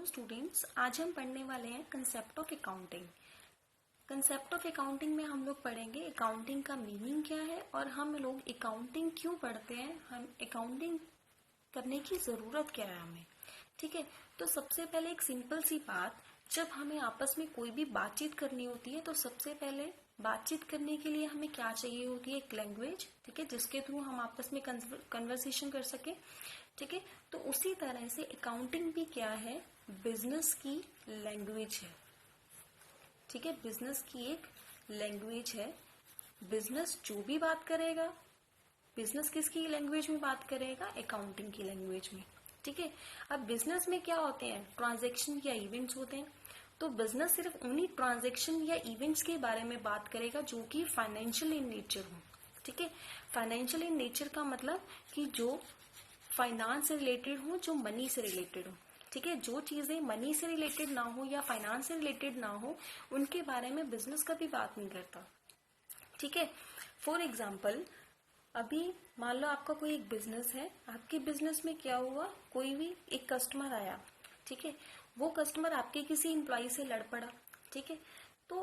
Hello students, आज हम पढ़ने वाले हैं concept of accounting. Concept of accounting में हम लोग पढ़ेंगे अकाउंटिंग का मीनिंग क्या है और हम लोग अकाउंटिंग क्यों पढ़ते हैं, हम अकाउंटिंग करने की ज़रूरत क्या है हमें। ठीक है, तो सबसे पहले एक सिंपल सी बात, जब हमें आपस में कोई भी बातचीत करनी होती है तो सबसे पहले बातचीत करने के लिए हमें क्या चाहिए होती है, एक लैंग्वेज। ठीक है, जिसके थ्रू हम आपस में कन्वर्सेशन कर सके। ठीक है, तो उसी तरह से अकाउंटिंग भी क्या है, बिजनेस की लैंग्वेज है। ठीक है, बिजनेस की एक लैंग्वेज है। बिजनेस जो भी बात करेगा, बिजनेस किसकी लैंग्वेज में बात करेगा, अकाउंटिंग की लैंग्वेज में। ठीक है, अब बिजनेस में क्या होते हैं, ट्रांजैक्शन या इवेंट्स होते हैं। तो बिजनेस सिर्फ उन्हीं ट्रांजैक्शन या इवेंट्स के बारे में बात करेगा जो कि फाइनेंशियल इन नेचर हो। ठीक है, फाइनेंशियल इन नेचर का मतलब कि जो फाइनेंस से रिलेटेड हो, जो मनी से रिलेटेड हो। ठीक है, जो चीजें मनी से रिलेटेड ना हो या फाइनेंस से रिलेटेड ना हो, उनके बारे में बिजनेस कभी बात नहीं करता। ठीक है, फॉर एग्जाम्पल, अभी मान लो आपका कोई एक बिजनेस है, आपके बिजनेस में क्या हुआ, कोई भी एक कस्टमर आया। ठीक है, वो कस्टमर आपके किसी एम्प्लॉय से लड़ पड़ा। ठीक है, तो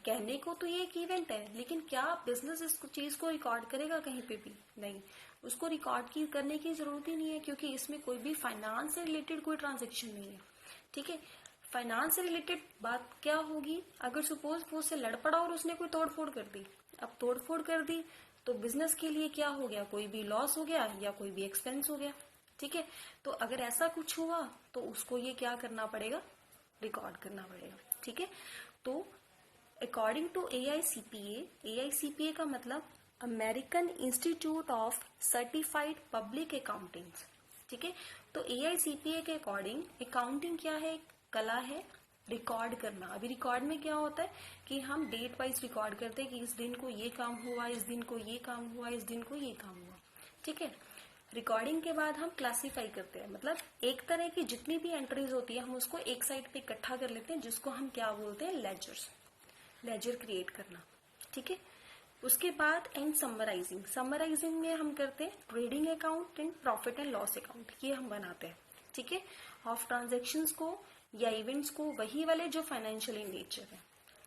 कहने को तो ये एक इवेंट है, लेकिन क्या बिजनेस इस चीज को रिकॉर्ड करेगा कहीं पे भी? नहीं, उसको रिकॉर्ड की करने की जरूरत ही नहीं है, क्योंकि इसमें कोई भी फाइनेंस से रिलेटेड कोई ट्रांजेक्शन नहीं है। ठीक है, फाइनेंस से रिलेटेड बात क्या होगी, अगर सपोज वो उससे लड़ पड़ा और उसने कोई तोड़फोड़ कर दी। अब तोड़फोड़ कर दी तो बिजनेस के लिए क्या हो गया, कोई भी लॉस हो गया या कोई भी एक्सपेंस हो गया। ठीक है, तो अगर ऐसा कुछ हुआ तो उसको ये क्या करना पड़ेगा, रिकॉर्ड करना पड़ेगा। ठीक है, तो अकॉर्डिंग टू AICPA का मतलब American institute of certified public accounting. ठीक है, तो AICPA के अकॉर्डिंग अकाउंटिंग क्या है, कला है रिकॉर्ड करना। अभी रिकॉर्ड में क्या होता है कि हम डेट वाइज रिकॉर्ड करते हैं कि इस दिन को ये काम हुआ, इस दिन को ये काम हुआ, इस दिन को ये काम हुआ। ठीक है, रिकॉर्डिंग के बाद हम क्लासिफाई करते हैं, मतलब एक तरह की जितनी भी एंट्रीज होती है हम उसको एक साइड पे इकट्ठा कर लेते हैं, जिसको हम क्या बोलते हैं, लेजर क्रिएट करना। ठीक है, उसके बाद एंड समराइजिंग में हम करते हैं trading account and profit and loss account, ये हम बनाते हैं। ठीक है, ऑफ ट्रांजेक्शन्स को या इवेंट्स को, वही वाले जो फाइनेंशियल इन नेचर है।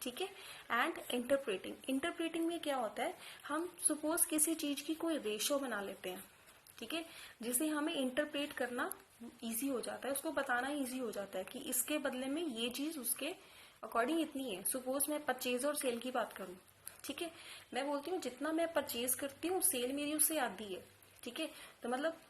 ठीक है, एंड इंटरप्रेटिंग में क्या होता है, हम सपोज किसी चीज की कोई रेशो बना लेते हैं। ठीक है, जिसे हमें इंटरप्रेट करना इजी हो जाता है, उसको बताना इजी हो जाता है कि इसके बदले में ये चीज उसके अकॉर्डिंग इतनी है। सपोज मैं परचेज और सेल की बात करूं। ठीक है, मैं बोलती हूँ जितना मैं परचेज करती हूँ सेल मेरी उससे आधी है। ठीक है, तो मतलब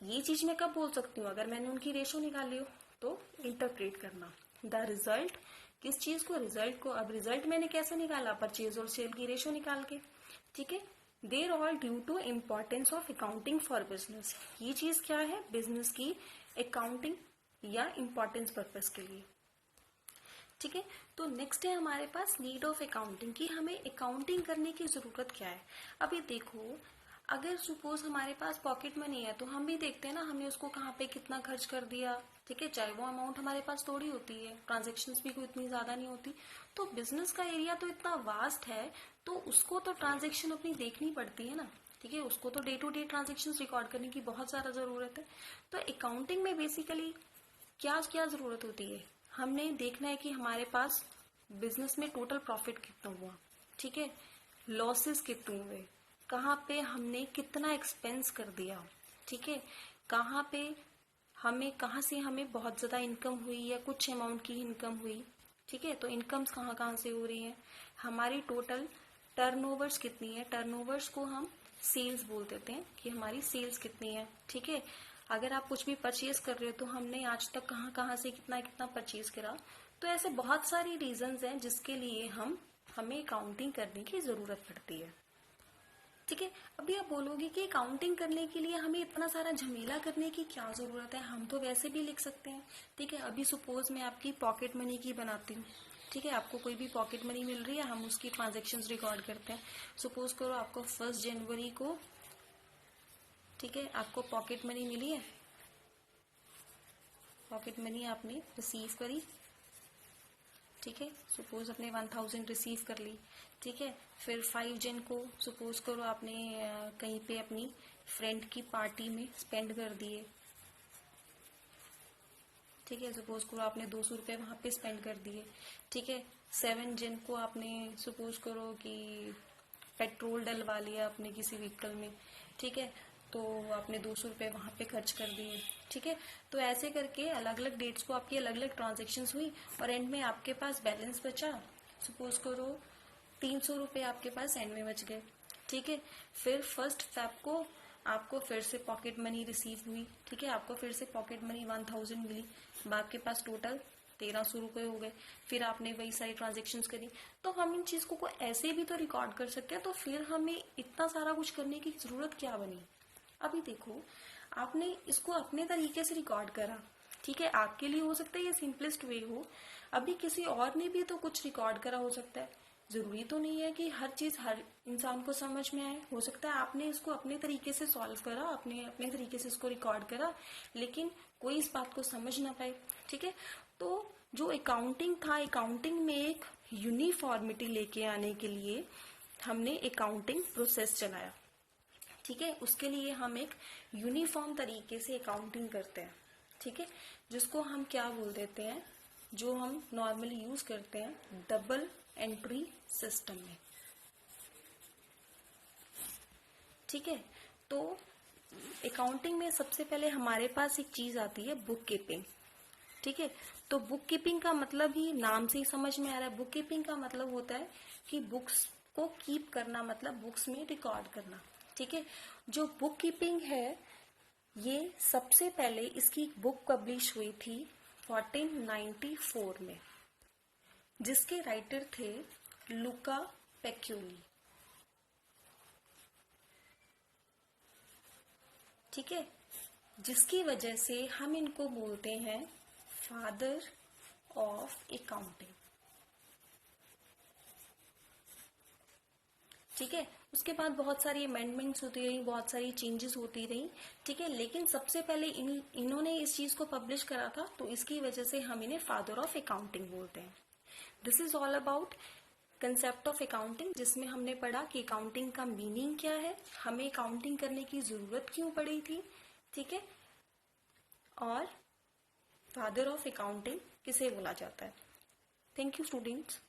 ये चीज मैं कब बोल सकती हूँ, अगर मैंने उनकी रेशो निकाली हो। तो इंटरप्रेट करना द रिजल्ट, किस चीज को, रिजल्ट को। अब रिजल्ट मैंने कैसे निकाला, परचेज और सेल की रेशो निकाल के। ठीक है, there all due to importance of accounting for business. ये चीज क्या है, बिजनेस की अकाउंटिंग या इम्पोर्टेंस पर्पज के लिए। ठीक है, तो नेक्स्ट है हमारे पास नीड ऑफ अकाउंटिंग, की हमें अकाउंटिंग करने की जरूरत क्या है। अभी देखो, अगर सपोज हमारे पास पॉकेट मनी है तो हम भी देखते हैं ना, हमने उसको कहाँ पे कितना खर्च कर दिया। ठीक है, चाहे वो अमाउंट हमारे पास थोड़ी होती है, ट्रांजेक्शन्स भी कोई इतनी ज्यादा नहीं होती। तो बिजनेस का एरिया तो इतना वास्ट है, तो उसको तो ट्रांजेक्शन अपनी देखनी पड़ती है ना। ठीक है, उसको तो day to day transaction record करने की बहुत ज्यादा जरूरत है। तो अकाउंटिंग में बेसिकली क्या क्या जरूरत होती है, हमने देखना है कि हमारे पास बिजनेस में टोटल प्रॉफिट कितना हुआ। ठीक है, लॉसेस कितने हुए, कहाँ पे हमने कितना एक्सपेंस कर दिया। ठीक है, कहाँ पे कहाँ से हमें बहुत ज्यादा इनकम हुई या कुछ अमाउंट की इनकम हुई। ठीक है, तो इनकम्स कहाँ कहाँ से हो रही है, हमारी टोटल टर्नओवर्स कितनी है, टर्नओवर्स को हम सेल्स बोल देते हैं कि हमारी सेल्स कितनी है। ठीक है, अगर आप कुछ भी परचेज कर रहे हो तो हमने आज तक कहाँ कहाँ से कितना कितना परचेज करा। तो ऐसे बहुत सारी रीजंस हैं जिसके लिए हमें अकाउंटिंग करने की जरूरत पड़ती है। ठीक है, अभी आप बोलोगे कि अकाउंटिंग करने के लिए हमें इतना सारा झमेला करने की क्या जरूरत है, हम तो वैसे भी लिख सकते हैं। ठीक है, अभी सपोज मैं आपकी पॉकेट मनी की बनाती हूँ। ठीक है, आपको कोई भी पॉकेट मनी मिल रही है, हम उसकी ट्रांजेक्शन्स रिकॉर्ड करते हैं। सपोज करो आपको 1 जनवरी को, ठीक है, आपको पॉकेट मनी मिली है, पॉकेट मनी आपने रिसीव करी। ठीक है, सपोज आपने 1000 रिसीव कर ली। ठीक है, फिर 5 जन को सपोज करो आपने कहीं पे अपनी फ्रेंड की पार्टी में स्पेंड कर दिए। ठीक है। सपोज करो आपने 200 रुपये वहां पे स्पेंड कर दिए, ठीक है। 7 जिनको आपने सपोज करो कि पेट्रोल डलवा लिया अपने किसी व्हीकल में, ठीक है, तो आपने 200 रुपये वहां पे खर्च कर दिए, ठीक है। तो ऐसे करके अलग अलग डेट्स को आपकी अलग अलग ट्रांजेक्शन हुई और एंड में आपके पास बैलेंस बचा, सपोज करो 300 रुपये आपके पास एंड में बच गए, ठीक है। फिर 1 फ़रवरी को आपको फिर से पॉकेट मनी रिसीव हुई, ठीक है, आपको फिर से पॉकेट मनी 1000 मिली, अब आपके पास टोटल 1300 रुपये हो गए। फिर आपने वही सारी ट्रांजेक्शन्स करी। तो हम इन चीजों को ऐसे भी तो रिकॉर्ड कर सकते हैं, तो फिर हमें इतना सारा कुछ करने की जरूरत क्या बनी। अभी देखो, आपने इसको अपने तरीके से रिकॉर्ड करा, ठीक है, आपके लिए हो सकता है ये सिंपलेस्ट वे हो, अभी किसी और ने भी तो कुछ रिकॉर्ड करा हो सकता है। जरूरी तो नहीं है कि हर चीज हर इंसान को समझ में आए, हो सकता है आपने इसको अपने तरीके से सॉल्व करा, अपने अपने तरीके से इसको रिकॉर्ड करा, लेकिन कोई इस बात को समझ ना पाए, ठीक है। तो जो अकाउंटिंग था, अकाउंटिंग में एक यूनिफॉर्मिटी लेके आने के लिए हमने अकाउंटिंग प्रोसेस चलाया, ठीक है। उसके लिए हम एक यूनिफॉर्म तरीके से अकाउंटिंग करते हैं, ठीक है, जिसको हम क्या बोल देते हैं, जो हम नॉर्मली यूज करते हैं डबल एंट्री सिस्टम में, ठीक है। तो अकाउंटिंग में सबसे पहले हमारे पास एक चीज आती है बुक कीपिंग, ठीक है। तो बुक कीपिंग का मतलब ही नाम से ही समझ में आ रहा है, बुक कीपिंग का मतलब होता है कि बुक्स को कीप करना, मतलब बुक्स में रिकॉर्ड करना, ठीक है। जो बुक कीपिंग है, ये सबसे पहले इसकी बुक पब्लिश हुई थी 1494 में, जिसके राइटर थे लुका पैक्यूली, ठीक है, जिसकी वजह से हम इनको बोलते हैं फादर ऑफ अकाउंटिंग, ठीक है। उसके बाद बहुत सारी अमेंडमेंट्स होती रही, बहुत सारी चेंजेस होती रही, ठीक है, लेकिन सबसे पहले इन्होंने इस चीज को पब्लिश करा था, तो इसकी वजह से हम इन्हें फादर ऑफ अकाउंटिंग बोलते हैं। This is all about concept of accounting, जिसमें हमने पढ़ा कि अकाउंटिंग का मीनिंग क्या है, हमें अकाउंटिंग करने की जरूरत क्यों पड़ी थी, ठीक है, और फादर ऑफ अकाउंटिंग किसे बोला जाता है। Thank you students.